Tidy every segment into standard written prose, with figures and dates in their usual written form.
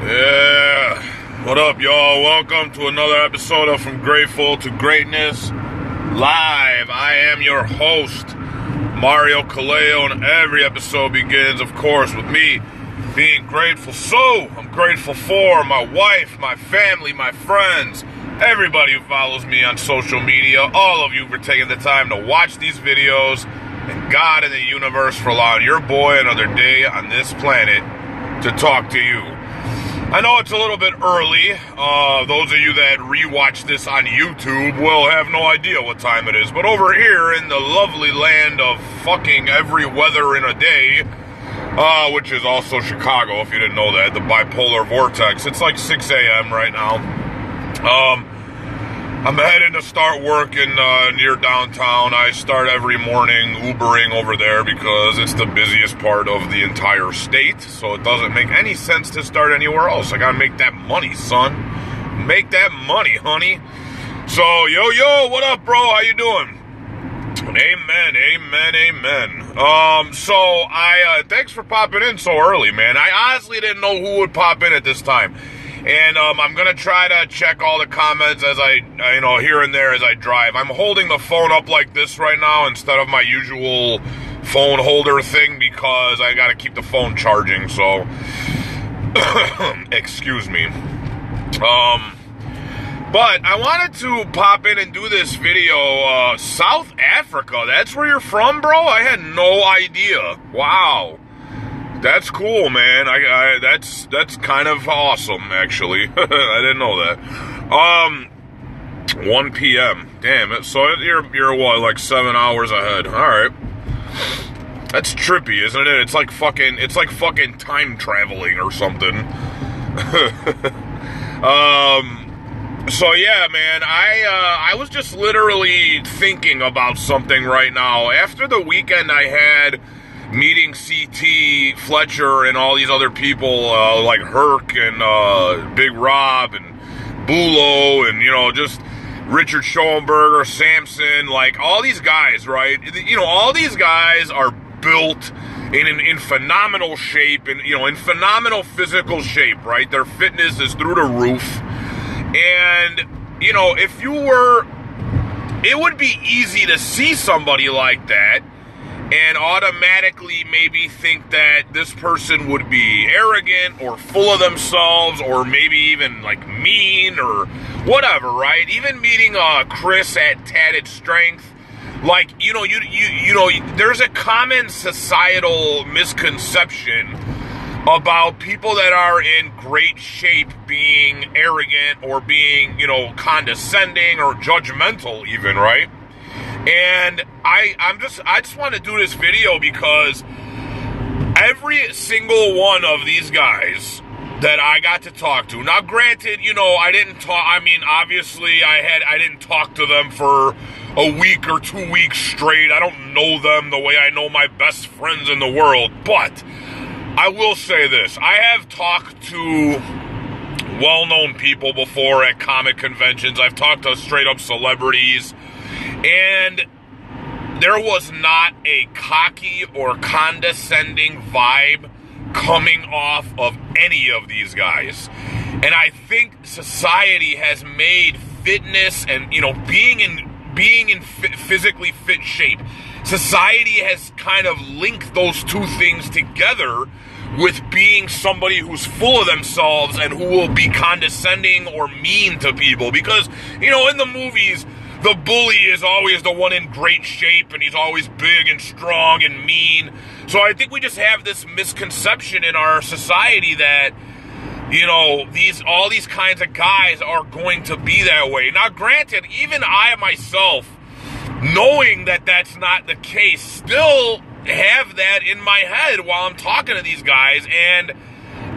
Yeah, what up, y'all? Welcome to another episode of From Grateful to Greatness Live. I am your host, Mario Kaleo, and every episode begins, of course, with me being grateful. So, I'm grateful for my wife, my family, my friends, everybody who follows me on social media, all of you for taking the time to watch these videos, and God and the universe for allowing your boy another day on this planet to talk to you. I know it's a little bit early. Those of you that rewatch this on YouTube will have no idea what time it is. But over here in the lovely land of fucking every weather in a day, which is also Chicago, if you didn't know that, the bipolar vortex, it's like 6 a.m. right now. I'm heading to start working near downtown. I start every morning Ubering over there because it's the busiest part of the entire state, so it doesn't make any sense to start anywhere else. I gotta make that money, son. Make that money, honey. So, yo, what up, bro? How you doing? Amen. Thanks for popping in so early, man. I honestly didn't know who would pop in at this time. And I'm going to try to check all the comments as I here and there as I drive. I'm holding the phone up like this right now instead of my usual phone holder thing because I got to keep the phone charging, so excuse me. But I wanted to pop in and do this video. South Africa, that's where you're from, bro? I had no idea. Wow. That's cool, man. That's kind of awesome, actually. I didn't know that. 1 p.m. Damn it. So you're what, like 7 hours ahead? All right. That's trippy, isn't it? It's like fucking time traveling or something. So yeah, man. I was just literally thinking about something right now. After the weekend I had, meeting CT, Fletcher, and all these other people like Herc and Big Rob and Bulo and, just Richard Schoenberger, Samson, like all these guys, right? All these guys are built in phenomenal shape and, in phenomenal physical shape, right? Their fitness is through the roof. And, it would be easy to see somebody like that and automatically maybe think that this person would be arrogant or full of themselves or maybe even like mean or whatever, right? Even meeting Chris at Tatted Strength, like, there's a common societal misconception about people that are in great shape being arrogant or being, condescending or judgmental even, right? And I just want to do this video because every single one of these guys that I got to talk to, now granted, I didn't talk, obviously I didn't talk to them for a week or 2 weeks straight. I don't know them the way I know my best friends in the world, but I will say this. I have talked to well-known people before at comic conventions. I've talked to straight-up celebrities. And there was not a cocky or condescending vibe coming off of any of these guys. And I think society has made fitness and, being in physically fit shape, society has kind of linked those two things together with being somebody who's full of themselves and who will be condescending or mean to people. Because, in the movies, the bully is always the one in great shape, and he's always big and strong and mean. So I think we just have this misconception in our society that, all these kinds of guys are going to be that way. Now, granted, even I myself, knowing that that's not the case, still have that in my head while I'm talking to these guys. And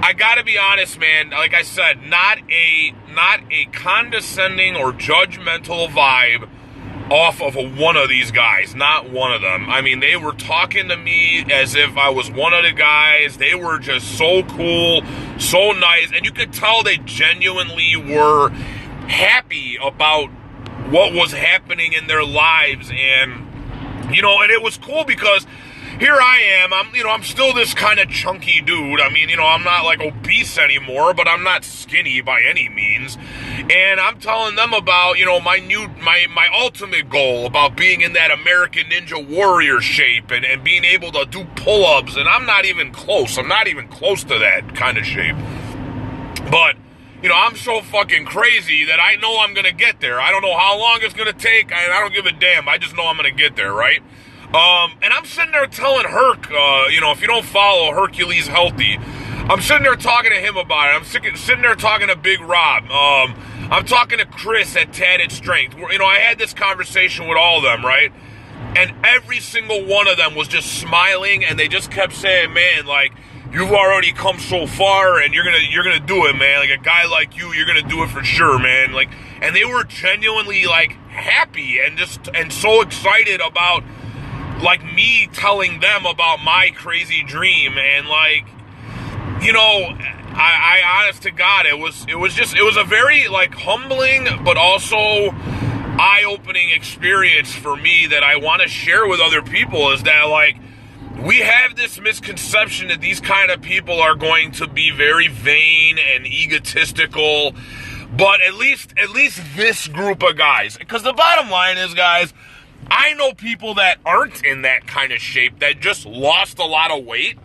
I gotta be honest, man, like I said, not a condescending or judgmental vibe off of one of these guys, not one of them. I mean, they were talking to me as if I was one of the guys. They were just so cool, so nice, and you could tell they genuinely were happy about what was happening in their lives. And, and it was cool because, here I am. I'm still this kind of chunky dude. I mean, I'm not like obese anymore, but I'm not skinny by any means. And I'm telling them about, my ultimate goal about being in that American Ninja Warrior shape and being able to do pull-ups. And I'm not even close. I'm not even close to that kind of shape. But, I'm so fucking crazy that I know I'm going to get there. I don't know how long it's going to take. I don't give a damn. I just know I'm going to get there, right? And I'm sitting there telling Herc, if you don't follow Hercules Healthy, I'm sitting there talking to him about it. I'm sitting there talking to Big Rob. I'm talking to Chris at Tatted Strength. I had this conversation with all of them, right? And every single one of them was just smiling, and they just kept saying, man, like, you've already come so far, and you're gonna do it, man. Like, a guy like you're gonna do it for sure, man. Like, and they were genuinely, like, happy and so excited about, like, me telling them about my crazy dream. And, like, I honest to God, it was a very, like, humbling but also eye-opening experience for me that I want to share with other people. Is that, like, we have this misconception that these kind of people are going to be very vain and egotistical, but at least this group of guys, because the bottom line is, guys, I know people that aren't in that kind of shape, that just lost a lot of weight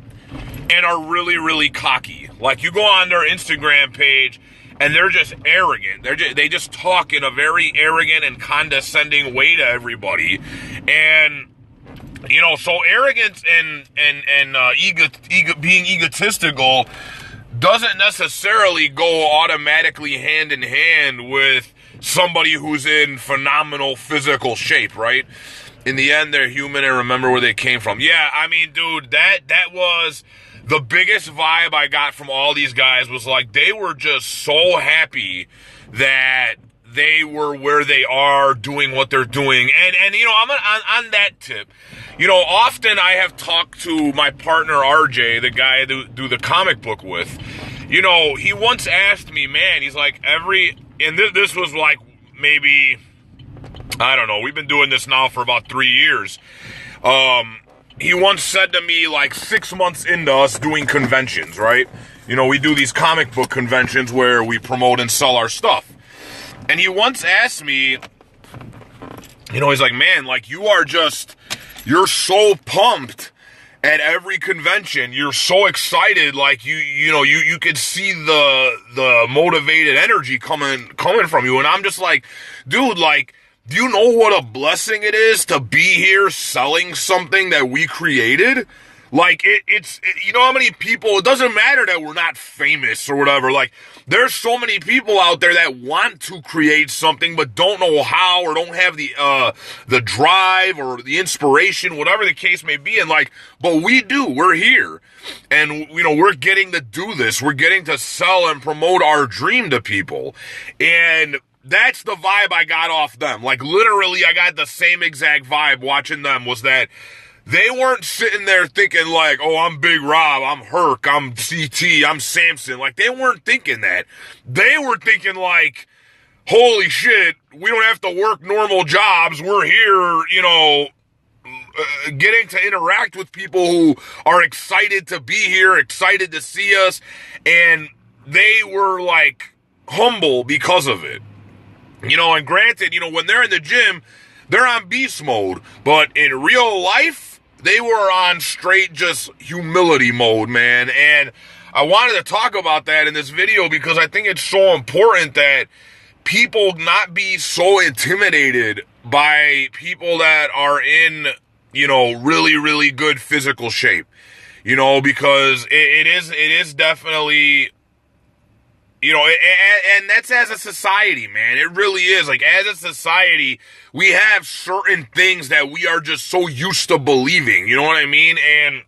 and are really, really cocky. Like, you go on their Instagram page and they're just arrogant. They just talk in a very arrogant and condescending way to everybody. And, so arrogance and being egotistical doesn't necessarily go automatically hand in hand with somebody who's in phenomenal physical shape, right? In the end, they're human and remember where they came from. Yeah, I mean, dude, that was the biggest vibe I got from all these guys. Was like, they were just so happy that they were where they are, doing what they're doing. And I'm on that tip. Often I have talked to my partner RJ, the guy I do the comic book with. He once asked me, man, he's like, and this was like maybe, I don't know, we've been doing this now for about 3 years. He once said to me, like, 6 months into us doing conventions, right? We do these comic book conventions where we promote and sell our stuff. And he once asked me, he's like, man, like, you're so pumped at every convention. You're so excited, like, you could see the motivated energy coming from you. And I'm just like, dude, like, do you know what a blessing it is to be here selling something that we created? Like, it's how many people, it doesn't matter that we're not famous or whatever. Like, there's so many people out there that want to create something but don't know how, or don't have the drive or the inspiration, whatever the case may be. And, like, but we do. We're here. And, we're getting to do this. We're getting to sell and promote our dream to people. And that's the vibe I got off them. Like, literally, I got the same exact vibe watching them, was that they weren't sitting there thinking like, oh, I'm Big Rob, I'm Herc, I'm CT, I'm Samson. Like, they weren't thinking that. They were thinking like, holy shit, we don't have to work normal jobs. We're here, getting to interact with people who are excited to be here, excited to see us. And they were like humble because of it. And granted, when they're in the gym, they're on beast mode. But in real life, they were on straight just humility mode, man. And I wanted to talk about that in this video because I think it's so important that people not be so intimidated by people that are in, really, really good physical shape. Because it is definitely, and that's as a society, man. It really is. Like, as a society, we have certain things that we are just so used to believing. You know what I mean? And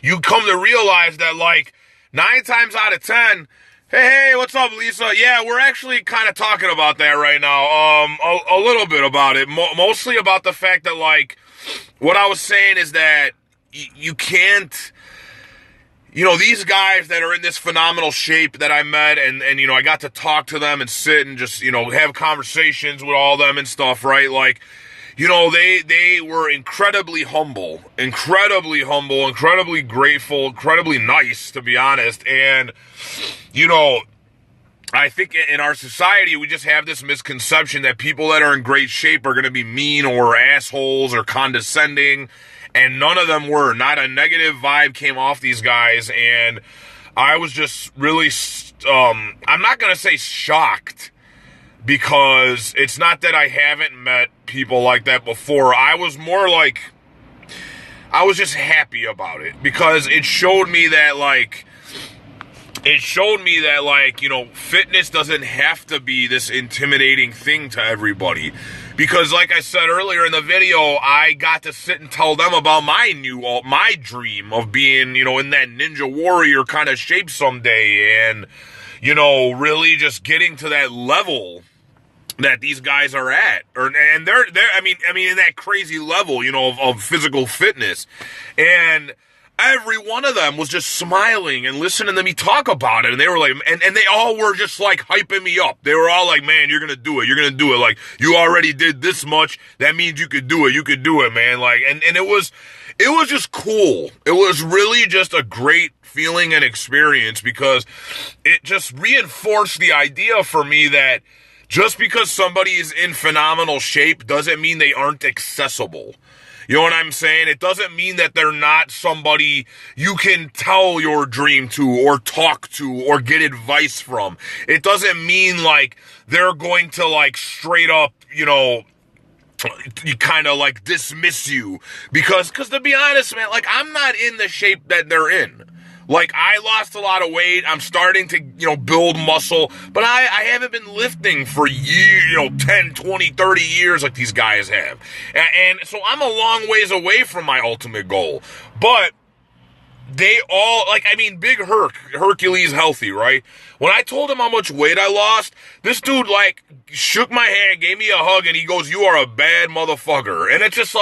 you come to realize that, like, 9 times out of 10, hey, what's up, Lisa? Yeah, we're actually kind of talking about that right now. A little bit about it. Mostly about the fact that, like, what I was saying is that you can't, these guys that are in this phenomenal shape that I met and I got to talk to them and sit and just, have conversations with all of them and stuff, right? Like, they were incredibly humble, incredibly grateful, incredibly nice, to be honest. And, I think in our society, we just have this misconception that people that are in great shape are going to be mean or assholes or condescending, and none of them were. Not a negative vibe came off these guys, and I was just really, I'm not going to say shocked, because it's not that I haven't met people like that before. I was more like, I was just happy about it, because it showed me that, fitness doesn't have to be this intimidating thing to everybody. Because like I said earlier in the video, I got to sit and tell them about my dream of being, in that Ninja Warrior kind of shape someday. And, really just getting to that level that these guys are at. And they're in that crazy level, of physical fitness. And every one of them was just smiling and listening to me talk about it. And they were like, and they all were just like hyping me up. They were all like, man, you're going to do it. You're going to do it. Like, you already did this much. That means you could do it. You could do it, man. Like, and it was just cool. It was really just a great feeling and experience, because it just reinforced the idea for me that just because somebody is in phenomenal shape doesn't mean they aren't accessible. You know what I'm saying? It doesn't mean that they're not somebody you can tell your dream to or talk to or get advice from. It doesn't mean like they're going to straight up, kind of dismiss you. Because to be honest, man, I'm not in the shape that they're in. I lost a lot of weight. I'm starting to, build muscle, but I haven't been lifting for years, 10, 20, 30 years like these guys have. And so I'm a long ways away from my ultimate goal. But they all, Big Hercules Healthy, right? When I told him how much weight I lost, this dude, shook my hand, gave me a hug, and he goes, "You are a bad motherfucker." And it's just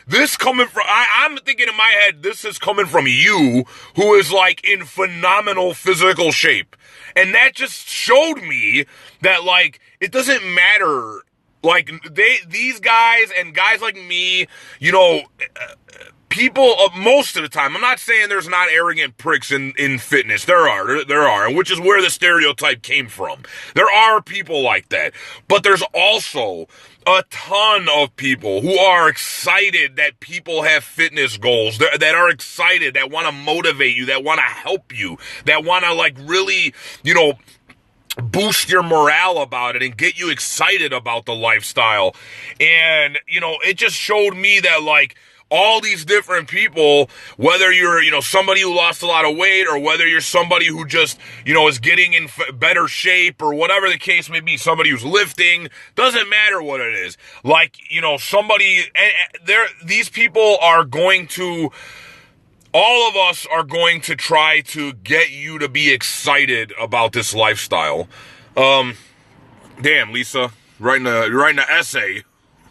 this coming from, I'm thinking in my head, this is coming from you, who is, in phenomenal physical shape. And that just showed me that, it doesn't matter. These guys and guys like me, people, most of the time, I'm not saying there's not arrogant pricks in fitness. There are, which is where the stereotype came from. There are people like that. But there's also a ton of people who are excited that people have fitness goals, that are excited, that want to motivate you, that want to help you, that want to, really, boost your morale about it and get you excited about the lifestyle. And, it just showed me that, all these different people, whether you're, somebody who lost a lot of weight, or whether you're somebody who just, is getting in better shape, or whatever the case may be, somebody who's lifting, doesn't matter what it is. These people are going to, all of us are going to try to get you to be excited about this lifestyle. Damn, Lisa, you're writing an essay.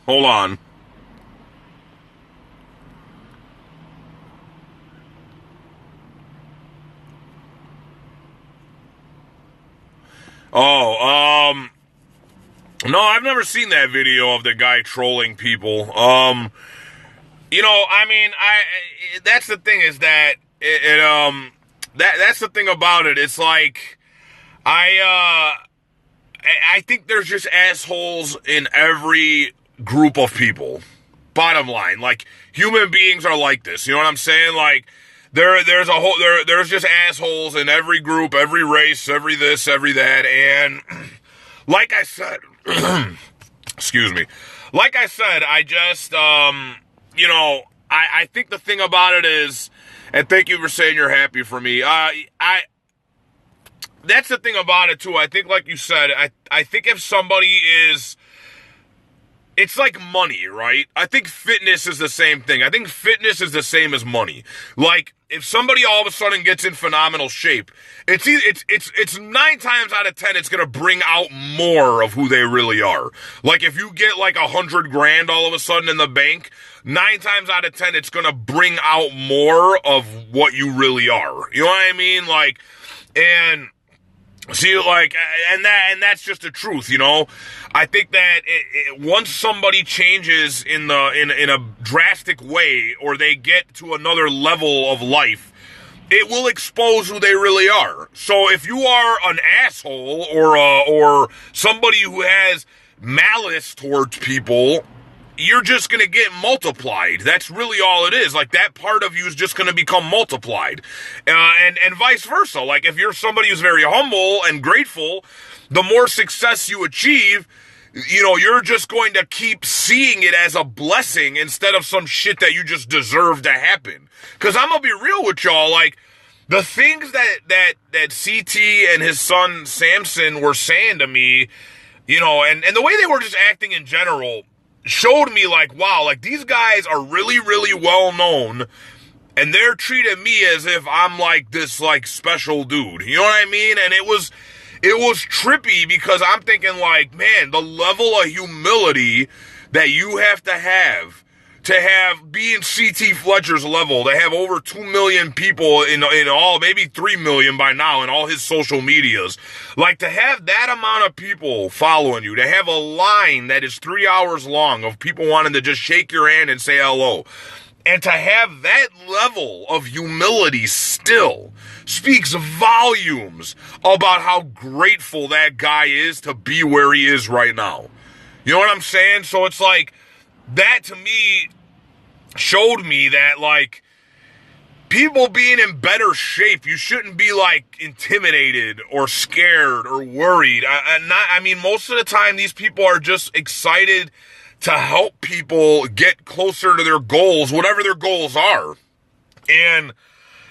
Hold on. No, I've never seen that video of the guy trolling people. That's the thing, is that that's the thing about it. It's I think there's just assholes in every group of people. Bottom line, human beings are like this. You know what I'm saying? There's just assholes in every group, every race, every this, every that, and like I said, excuse me, I just, I think the thing about it is, and thank you for saying you're happy for me, that's the thing about it too. I think, like you said, I think if somebody is, it's like money, right? I think fitness is the same thing. I think fitness is the same as money. If somebody all of a sudden gets in phenomenal shape, it's 9 times out of 10, it's gonna bring out more of who they really are. If you get $100,000 all of a sudden in the bank, 9 times out of 10, it's gonna bring out more of what you really are. You know what I mean? And See, like, and that's just the truth, you know. I think that once somebody changes in a drastic way, or they get to another level of life, it will expose who they really are. So if you are an asshole or somebody who has malice towards people, you're just going to get multiplied. That's really all it is. Like, that part of you is just going to become multiplied. And vice versa. Like, if you're somebody who's very humble and grateful, the more success you achieve, you know, you're just going to keep seeing it as a blessing instead of some shit that you just deserve to happen. Because I'm going to be real with y'all, like, the things that CT and his son Samson were saying to me, you know, and the way they were just acting in general, showed me like, wow, like these guys are really, really well known, and they're treating me as if I'm like this like special dude. You know what I mean? And it was trippy, because I'm thinking like, man, the level of humility that you have to have be in CT Fletcher's level, to have over 2 million people in all, maybe 3 million by now in all his social medias. Like, to have that amount of people following you, to have a line that is 3 hours long of people wanting to just shake your hand and say hello, and to have that level of humility still speaks volumes about how grateful that guy is to be where he is right now. You know what I'm saying? So it's like, that to me showed me that, like, people being in better shape, you shouldn't be like intimidated or scared or worried. I mean, most of the time these people are just excited to help people get closer to their goals, whatever their goals are. And,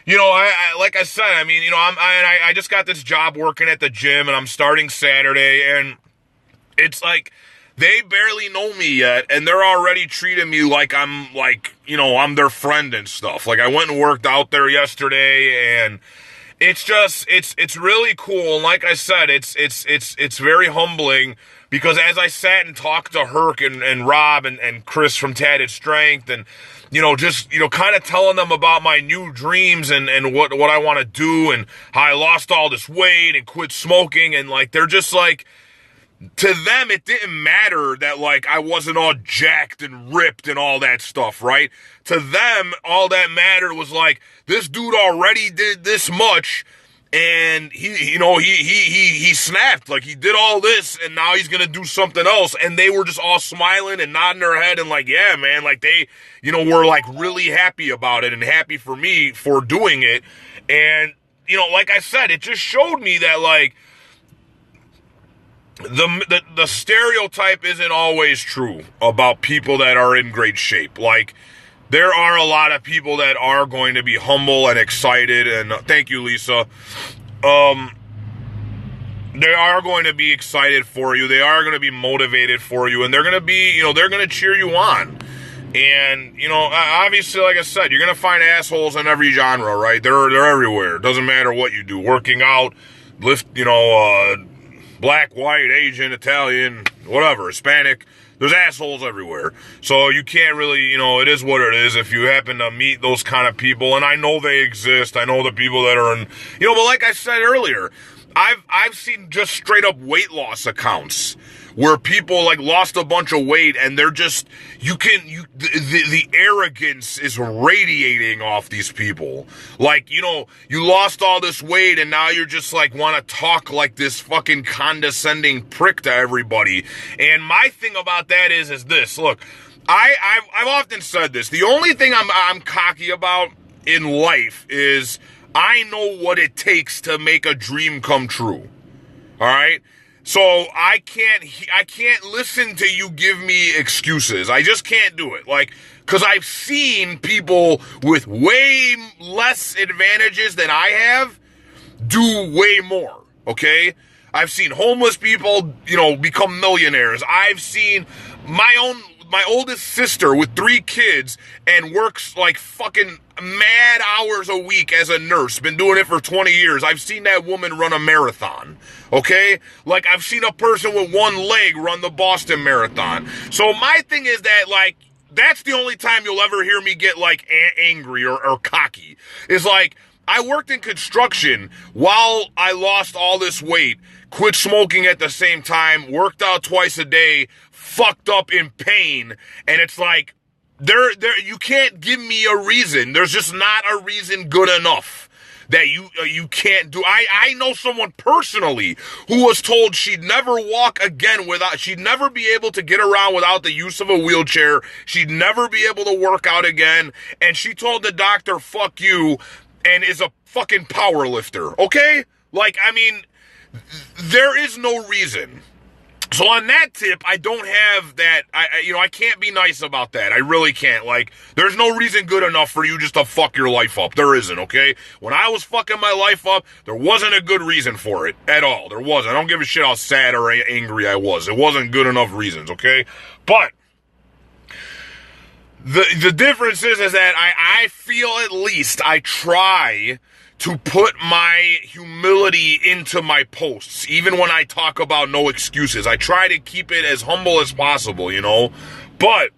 you know, I like I said, I mean, you know, I just got this job working at the gym, and I'm starting Saturday, and it's like, they barely know me yet, and they're already treating me like I'm, like, you know, I'm their friend and stuff. Like, I went and worked out there yesterday, and it's just, it's really cool. And like I said, it's very humbling, because as I sat and talked to Herc and Rob and Chris from Tatted Strength, and, you know, just, you know, kind of telling them about my new dreams and what I want to do, and how I lost all this weight and quit smoking, and like, they're just like, to them, it didn't matter that, like, I wasn't all jacked and ripped and all that stuff, right? To them, all that mattered was, like, this dude already did this much, and he snapped. Like, he did all this, and now he's gonna do something else. And they were just all smiling and nodding their head and like, yeah, man, like, they, you know, were, like, really happy about it and happy for me for doing it. And, you know, like I said, it just showed me that, like, the stereotype isn't always true about people that are in great shape. Like, there are a lot of people that are going to be humble and excited, and thank you, Lisa. They are going to be excited for you. They are going to be motivated for you, and they're going to be, you know, they're going to cheer you on. And, you know, obviously, like I said, you're going to find assholes in every genre, right? They're everywhere. It doesn't matter what you do. Working out, lift, you know, black, white, Asian, Italian, whatever, Hispanic, there's assholes everywhere. So you can't really, you know, it is what it is if you happen to meet those kind of people. And I know they exist. I know the people that are in, you know, but like I said earlier, I've seen just straight up weight loss accounts where people like lost a bunch of weight, and they're just, the arrogance is radiating off these people. Like, you know, you lost all this weight, and now you're just like want to talk like this fucking condescending prick to everybody. And my thing about that is this. Look, I've often said this. The only thing I'm cocky about in life is I know what it takes to make a dream come true. All right? So I can't listen to you give me excuses. I just can't do it. Like, because I've seen people with way less advantages than I have do way more, okay? I've seen homeless people, you know, become millionaires. I've seen my oldest sister with 3 kids and works like fucking mad hours a week as a nurse. Been doing it for 20 years. I've seen that woman run a marathon, okay? Like, I've seen a person with 1 leg run the Boston Marathon. So my thing is that, like, that's the only time you'll ever hear me get, like, angry or cocky. Is like, I worked in construction while I lost all this weight, quit smoking at the same time, worked out twice a day, fucked up in pain, and it's like, you can't give me a reason. There's just not a reason good enough that you can't do. I know someone personally who was told she'd never walk again she'd never be able to get around without the use of a wheelchair. She'd never be able to work out again. And she told the doctor, fuck you, and is a fucking power lifter. Okay? Like, I mean, there is no reason. So on that tip, I don't have that, I can't be nice about that. I really can't. Like, there's no reason good enough for you just to fuck your life up. There isn't, okay? When I was fucking my life up, there wasn't a good reason for it at all. There wasn't. I don't give a shit how sad or angry I was. It wasn't good enough reasons, okay? But the difference is that I feel, at least I try to put my humility into my posts, even when I talk about no excuses. I try to keep it as humble as possible, you know? But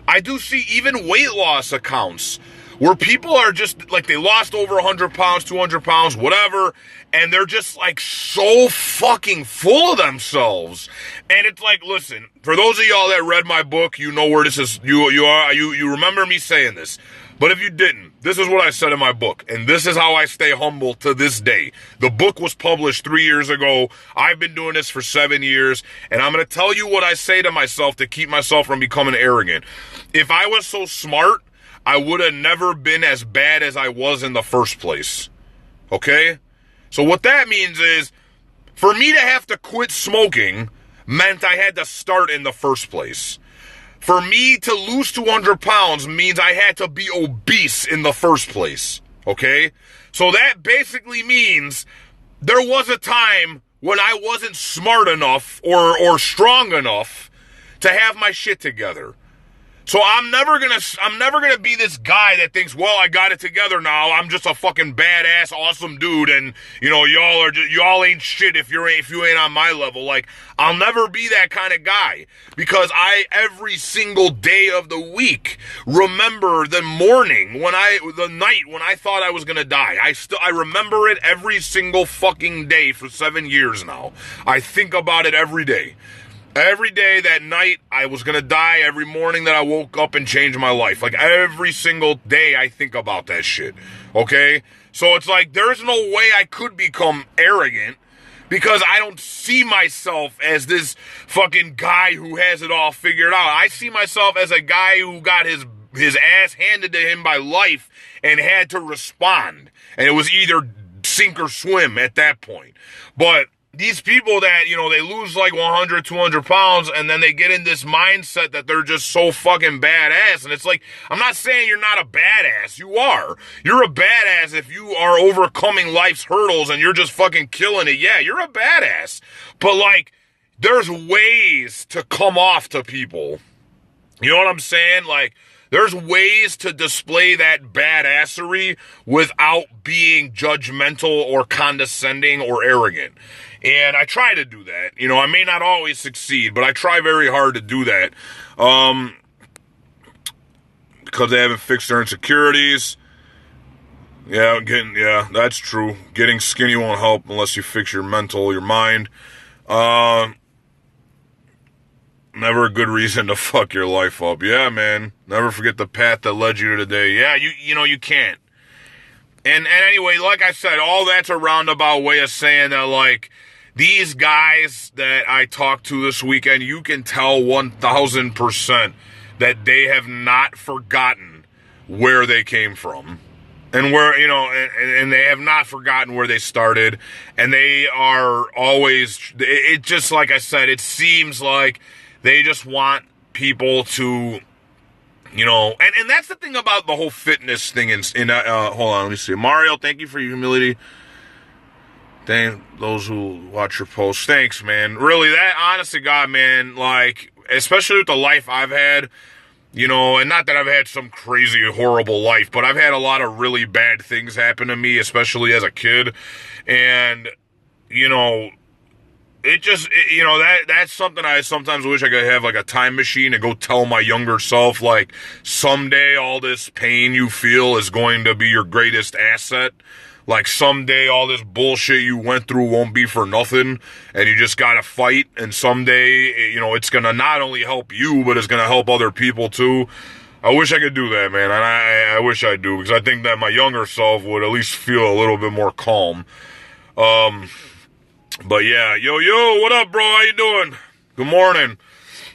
I do see even weight loss accounts where people are just, like, they lost over 100 pounds, 200 pounds, whatever, and they're just, like, so fucking full of themselves. And it's like, listen, for those of y'all that read my book, you know where this is, you remember me saying this. But if you didn't, this is what I said in my book, and this is how I stay humble to this day. The book was published 3 years ago. I've been doing this for 7 years, and I'm going to tell you what I say to myself to keep myself from becoming arrogant. If I was so smart, I would have never been as bad as I was in the first place. Okay? So what that means is, for me to have to quit smoking meant I had to start in the first place. For me to lose 200 pounds means I had to be obese in the first place, okay? So that basically means there was a time when I wasn't smart enough or strong enough to have my shit together. So I'm never gonna be this guy that thinks, well, I got it together now. I'm just a fucking badass, awesome dude, and you know, y'all ain't shit if you ain't on my level. Like, I'll never be that kind of guy, because I every single day of the week remember the night when I thought I was gonna die. I remember it every single fucking day for 7 years now. I think about it every day. Every day that night I was going to die, every morning that I woke up and changed my life. Like, every single day I think about that shit, okay? So it's like, there's no way I could become arrogant, because I don't see myself as this fucking guy who has it all figured out. I see myself as a guy who got his ass handed to him by life and had to respond. And it was either sink or swim at that point. But these people that, you know, they lose like 100, 200 pounds, and then they get in this mindset that they're just so fucking badass. And it's like, I'm not saying you're not a badass. You are. You're a badass if you are overcoming life's hurdles and you're just fucking killing it. Yeah, you're a badass. But, like, there's ways to come off to people. You know what I'm saying? Like, there's ways to display that badassery without being judgmental or condescending or arrogant. And I try to do that. You know, I may not always succeed, but I try very hard to do that. Because they haven't fixed their insecurities. Yeah, that's true. Getting skinny won't help unless you fix your your mind. Never a good reason to fuck your life up. Yeah, man. Never forget the path that led you to today. Yeah, you know, you can't. And anyway, like I said, all that's a roundabout way of saying that, like, these guys that I talked to this weekend, you can tell 1,000% that they have not forgotten where they came from. And where, you know, and they have not forgotten where they started. And they are always, it just, like I said, it seems like they just want people to, you know, and that's the thing about the whole fitness thing. Hold on, let me see. Mario, thank you for your humility. Thank those who watch your posts. Thanks, man. Really, that, honest to God, man, like, especially with the life I've had, you know, and not that I've had some crazy, horrible life, but I've had a lot of really bad things happen to me, especially as a kid. And, you know, that's something I sometimes wish I could have, like a time machine and go tell my younger self, like, someday all this pain you feel is going to be your greatest asset. Like, someday all this bullshit you went through won't be for nothing, and you just gotta fight, and someday, it's gonna not only help you, but it's gonna help other people too. I wish I could do that, man, and I wish I do, because I think that my younger self would at least feel a little bit more calm. But yeah, yo, what up, bro? How you doing? Good morning.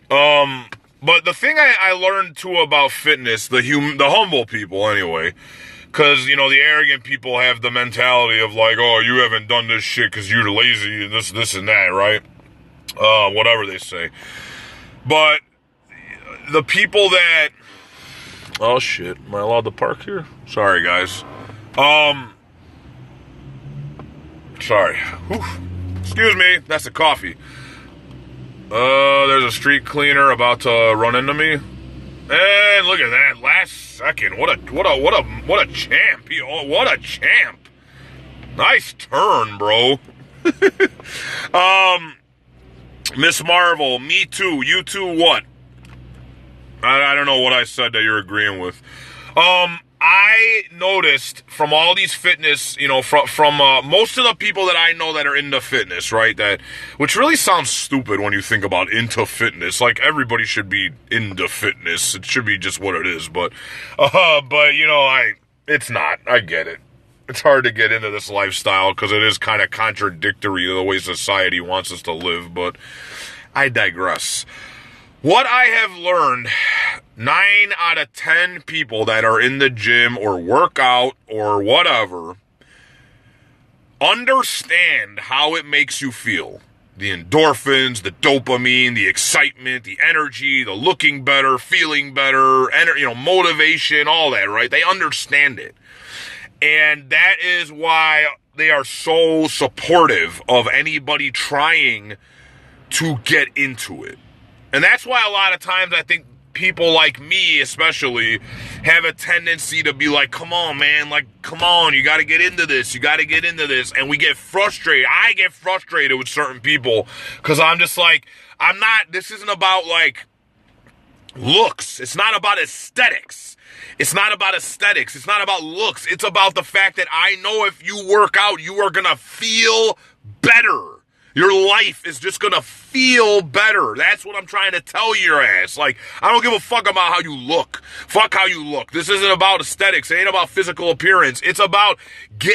But the thing I learned too about fitness, the humble people anyway, because, the arrogant people have the mentality of like, oh, you haven't done this shit because you're lazy and this and that, right? Whatever they say. But the people that, oh shit, am I allowed to park here? Sorry, guys. Sorry. Whew. Excuse me, that's the coffee. There's a street cleaner about to run into me. And look at that, last second. What a champ. What a champ. Nice turn, bro. Miss Marvel, me too. You too what? I don't know what I said that you're agreeing with. I noticed from all these fitness, from most of the people that I know that are into fitness, right? Which really sounds stupid when you think about into fitness. Like, everybody should be into fitness. It should be just what it is. But it's not. I get it. It's hard to get into this lifestyle because it is kind of contradictory to the way society wants us to live. But I digress. What I have learned, 9 out of 10 people that are in the gym or work out or whatever understand how it makes you feel. The endorphins, the dopamine, the excitement, the energy, the looking better, feeling better, motivation, all that, right? They understand it. And that is why they are so supportive of anybody trying to get into it. And that's why a lot of times I think people like me especially have a tendency to be like, come on, man, like, come on, you got to get into this. You got to get into this. And we get frustrated. I get frustrated with certain people because I'm just like, this isn't about like looks. It's not about aesthetics. It's not about aesthetics. It's not about looks. It's about the fact that I know if you work out, you are going to feel better. Your life is just gonna feel better. That's what I'm trying to tell your ass. Like, I don't give a fuck about how you look. Fuck how you look. This isn't about aesthetics. It ain't about physical appearance. It's about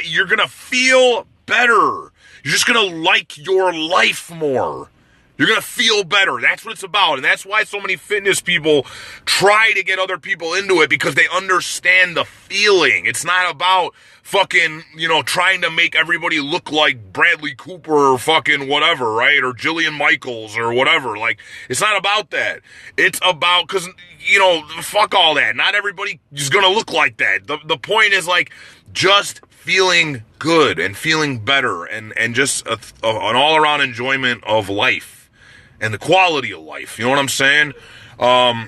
you're gonna feel better. You're just gonna like your life more. You're going to feel better. That's what it's about. And that's why so many fitness people try to get other people into it, because they understand the feeling. It's not about fucking, trying to make everybody look like Bradley Cooper or fucking whatever, right? Or Jillian Michaels or whatever. Like, it's not about that. It's about, because, fuck all that. Not everybody is going to look like that. The point is, like, just feeling good and feeling better and just an all-around enjoyment of life. And the quality of life, you know what I'm saying? I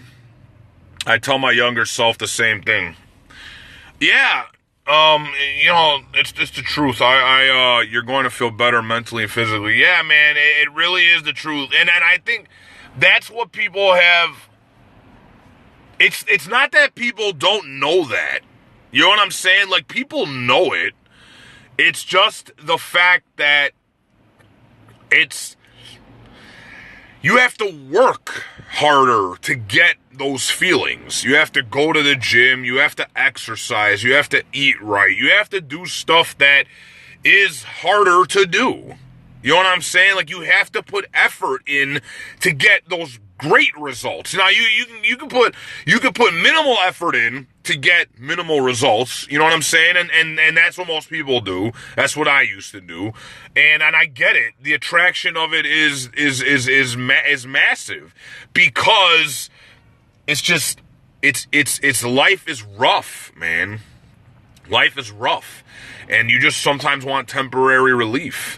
tell my younger self the same thing. Yeah, it's just the truth. You're going to feel better mentally and physically. Yeah, man, it really is the truth. And I think that's what people have. It's not that people don't know that. You know what I'm saying? Like, people know it. It's just the fact that you have to work harder to get those feelings. You have to go to the gym. You have to exercise. You have to eat right. You have to do stuff that is harder to do. You know what I'm saying? Like, you have to put effort in to get those great results. Now, you can put minimal effort in to get minimal results. You know what I'm saying? And that's what most people do. That's what I used to do. And I get it. The attraction of it is massive, because it's just it's life is rough, man. Life is rough, and you just sometimes want temporary relief.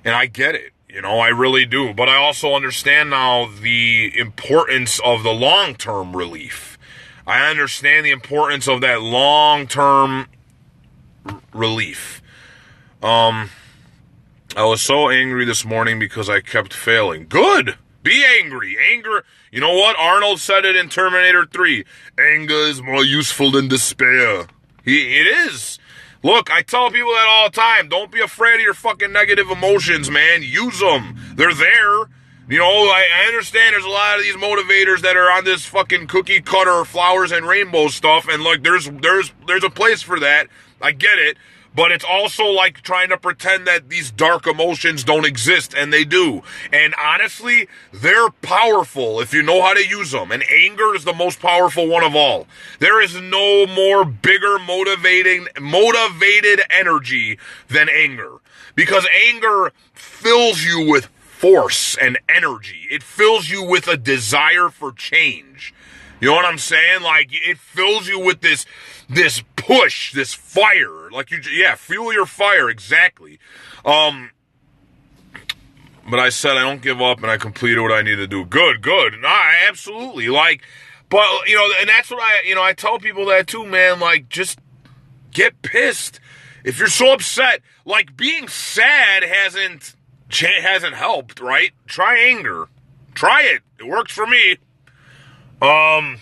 And I get it. I really do. But I also understand now the importance of the long-term relief. I understand the importance of that long-term relief. I was so angry this morning because I kept failing. Good. Be angry. Anger. You know what? Arnold said it in Terminator 3. Anger is more useful than despair. It is. Look, I tell people that all the time. Don't be afraid of your fucking negative emotions, man. Use them. They're there. You know, I understand there's a lot of these motivators that are on this fucking cookie cutter flowers and rainbow stuff, and look, there's a place for that. I get it. But it's also like trying to pretend that these dark emotions don't exist, and they do. And honestly, they're powerful if you know how to use them. And anger is the most powerful one of all. There is no more bigger motivated energy than anger. Because anger fills you with force and energy. It fills you with a desire for change. You know what I'm saying? Like, it fills you with this push, this fire. Like, fuel your fire, exactly. But I said I don't give up, and I completed what I need to do. Good. Nah, absolutely. Like, but, you know, and that's what I tell people that too, man. Like, just get pissed. If you're so upset, like, being sad hasn't helped, right? Try anger. Try it. It works for me. But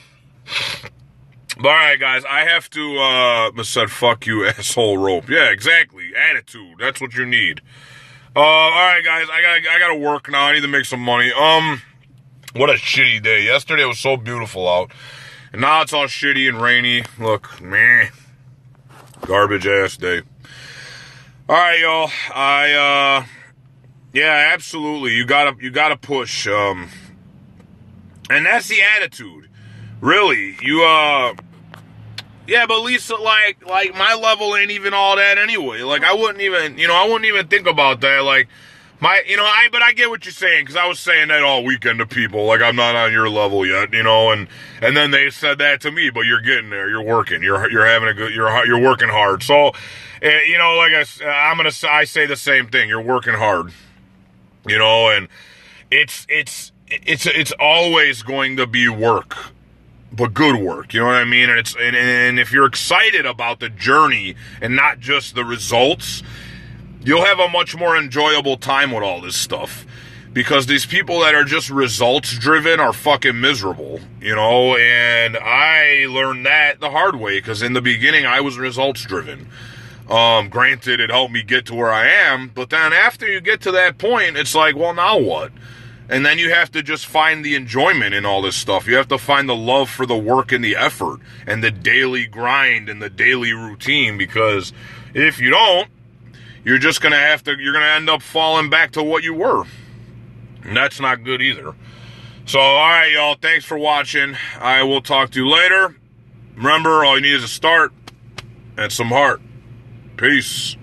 alright, guys, I have to, said, fuck you, asshole rope. Yeah, exactly. Attitude. That's what you need. Alright, guys, I gotta work now. I need to make some money. What a shitty day. Yesterday was so beautiful out. And now it's all shitty and rainy. Look, meh. Garbage ass day. Alright, y'all. Yeah, absolutely. You gotta push, and that's the attitude. Really. Yeah, but Lisa, like my level ain't even all that anyway. Like, I wouldn't even think about that. Like, but I get what you're saying, because I was saying that all weekend to people. Like, I'm not on your level yet, and then they said that to me, but you're getting there. You're working. You're having a good, you're working hard. So, like I say the same thing. You're working hard, and it's always going to be work, but good work, you know what I mean? And if you're excited about the journey and not just the results, you'll have a much more enjoyable time with all this stuff. Because these people that are just results driven are fucking miserable, and I learned that the hard way, because in the beginning I was results driven. Granted, it helped me get to where I am, but then after you get to that point, it's like, well, now what? And then you have to just find the enjoyment in all this stuff. You have to find the love for the work and the effort and the daily grind and the daily routine, because if you don't, you're going to end up falling back to what you were. And that's not good either. So, all right, y'all, thanks for watching. I will talk to you later. Remember, all you need is a start and some heart. Peace.